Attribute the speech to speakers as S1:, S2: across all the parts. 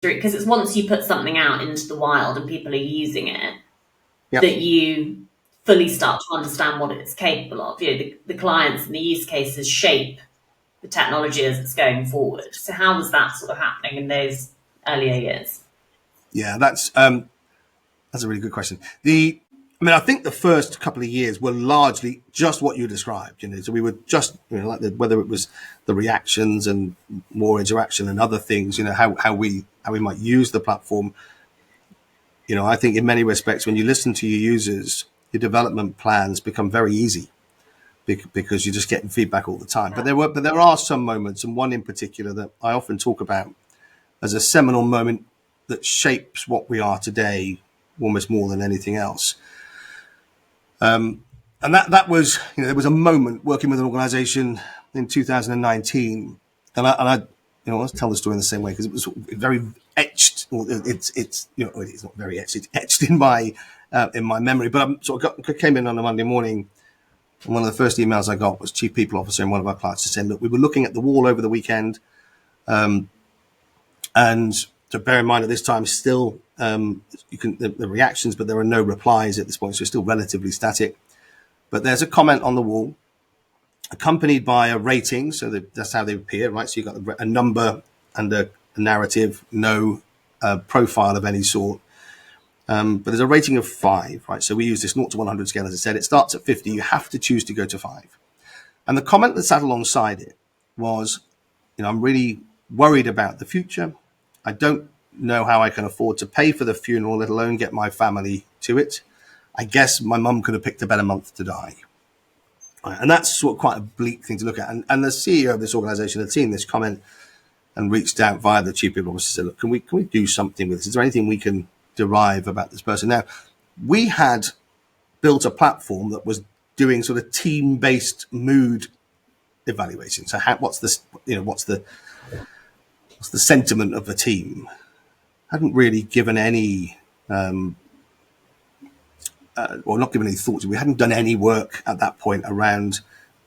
S1: through, because it's once you put something out into the wild and people are using it,
S2: Yep.
S1: that you fully start to understand what it's capable of. The clients and the use cases shape the technology as it's going forward. So how was that sort of happening in those earlier years?
S2: Yeah, that's a really good question. I think the first couple of years were largely just what you described. So we were just, like whether it was the reactions and more interaction and other things. How we might use the platform. I think in many respects, when you listen to your users, your development plans become very easy because you're just getting feedback all the time. But there are some moments, and one in particular that I often talk about as a seminal moment that shapes what we are today almost more than anything else. And that was, there was a moment working with an organization in 2019, and I let's tell the story in the same way because it was very etched. Or it's not very etched. It's etched in my memory. But I came in on a Monday morning, and one of the first emails I got was Chief People Officer in one of our clients to say, look, we were looking at the wall over the weekend, and to bear in mind at this time still you can the reactions, but there are no replies at this point, so it's still relatively static. But there's a comment on the wall accompanied by a rating, so that's how they appear, right? So you've got a number and a narrative, no profile of any sort. But there's a rating of 5, right? So we use this 0 to 100 scale, as I said. It starts at 50. You have to choose to go to 5. And the comment that sat alongside it was, I'm really worried about the future. I don't know how I can afford to pay for the funeral, let alone get my family to it. I guess my mum could have picked a better month to die. And that's sort of quite a bleak thing to look at. And the CEO of this organization had seen this comment and reached out via the Chief People Officer and said, look, can we do something with this? Is there anything we can derive about this person? Now, we had built a platform that was doing sort of team-based mood evaluation. So what's the sentiment of the team? Hadn't really given any not given any thought. We hadn't done any work at that point around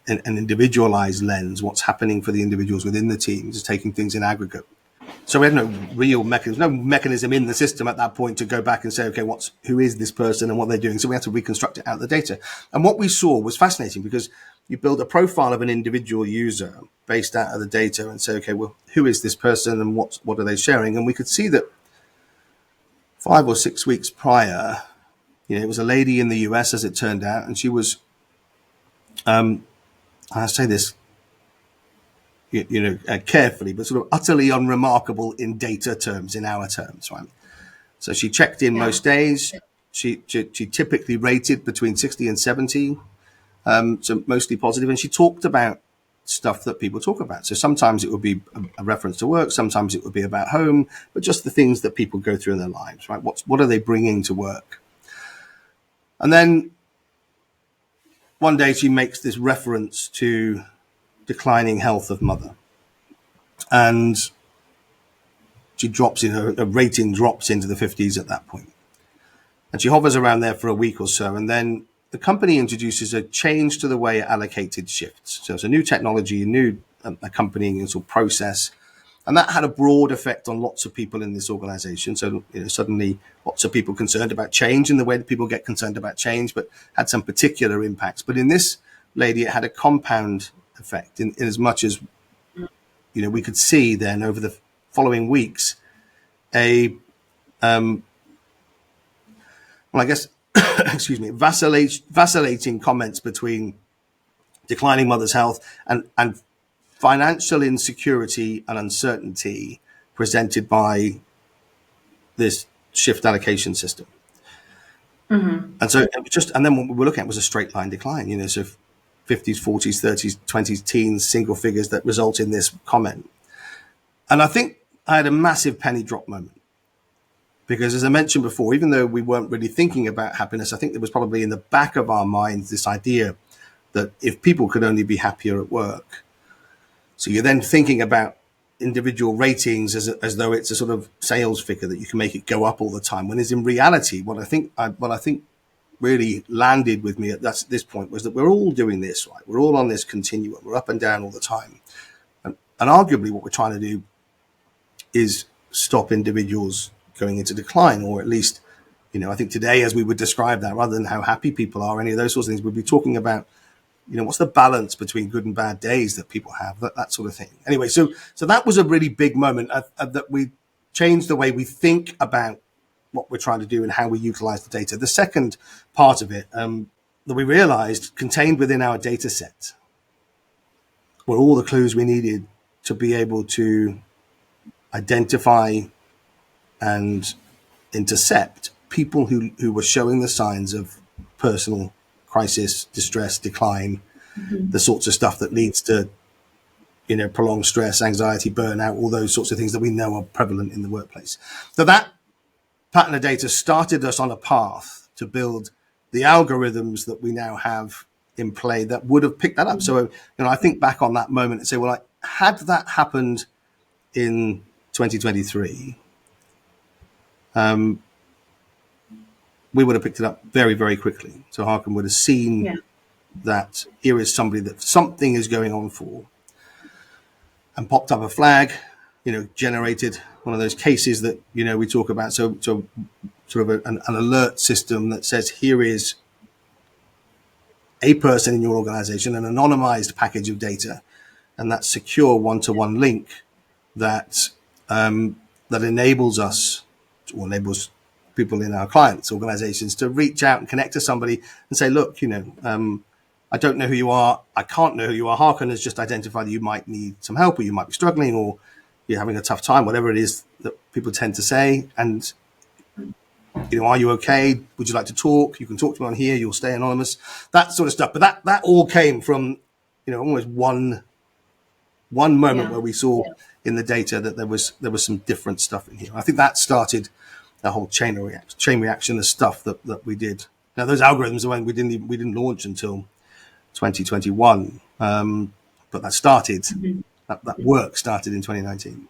S2: an individualized lens, what's happening for the individuals within the team, just taking things in aggregate. So we had no real mechanism in the system at that point to go back and say, okay, who is this person and what they're doing? So we had to reconstruct it out of the data. And what we saw was fascinating because you build a profile of an individual user based out of the data and say, okay, well, who is this person and what are they sharing? And we could see that 5 or 6 weeks prior, it was a lady in the US, as it turned out, and she was, I say this, carefully, but sort of utterly unremarkable in data terms, in our terms, right? So she checked in most days. She typically rated between 60 and 70, so mostly positive, and she talked about stuff that people talk about. So sometimes it would be a reference to work, sometimes it would be about home, but just the things that people go through in their lives, right? What are they bringing to work? And then one day she makes this reference to declining health of mother. And she drops in, her rating drops into the 50s at that point. And she hovers around there for a week or so. And then the company introduces a change to the way it allocated shifts. So it's a new technology, a new accompanying sort of process. And that had a broad effect on lots of people in this organization. So suddenly lots of people concerned about change in the way that people get concerned about change, but had some particular impacts. But in this lady, it had a compound effect in as much as, we could see then over the following weeks, vacillating comments between declining mother's health and financial insecurity and uncertainty presented by this shift allocation system. Mm-hmm. And so and then what we were looking at was a straight line decline, so 50s, 40s, 30s, 20s, teens, single figures that result in this comment. And I think I had a massive penny drop moment because, as I mentioned before, even though we weren't really thinking about happiness, I think there was probably in the back of our minds this idea that if people could only be happier at work. So you're then thinking about individual ratings as though it's a sort of sales figure that you can make it go up all the time. When is in reality, what I think really landed with me at this point was that we're all doing this, right? We're all on this continuum. We're up and down all the time. And arguably what we're trying to do is stop individuals going into decline, or at least, I think today, as we would describe that, rather than how happy people are, any of those sorts of things, we'd be talking about, what's the balance between good and bad days that people have, that sort of thing. Anyway, so that was a really big moment that we changed the way we think about what we're trying to do and how we utilize the data. The second part of it that we realized contained within our data set were all the clues we needed to be able to identify and intercept people who were showing the signs of personal crisis, distress, decline, the sorts of stuff that leads to, prolonged stress, anxiety, burnout, all those sorts of things that we know are prevalent in the workplace. So that pattern of data started us on a path to build the algorithms that we now have in play that would have picked that up. So, I think back on that moment and say, well, had that happened in 2023, we would have picked it up very, very quickly. So Harkn would have seen that here is somebody that something is going on for, and popped up a flag, generated one of those cases that, we talk about. So sort of an alert system that says, here is a person in your organization, an anonymized package of data, and that secure one-to-one link that that enables us, or enables people in our clients' organizations to reach out and connect to somebody and say, look, I don't know who you are. I can't know who you are. Harkn has just identified that you might need some help, or you might be struggling, or you're having a tough time, whatever it is that people tend to say. And, are you okay? Would you like to talk? You can talk to me on here. You'll stay anonymous, that sort of stuff. But that all came from, almost one moment where we saw in the data that there was some different stuff in here. I think that started the whole chain reaction of stuff that we did. Now, those algorithms, we didn't launch until 2021, but that started, that work started in 2019.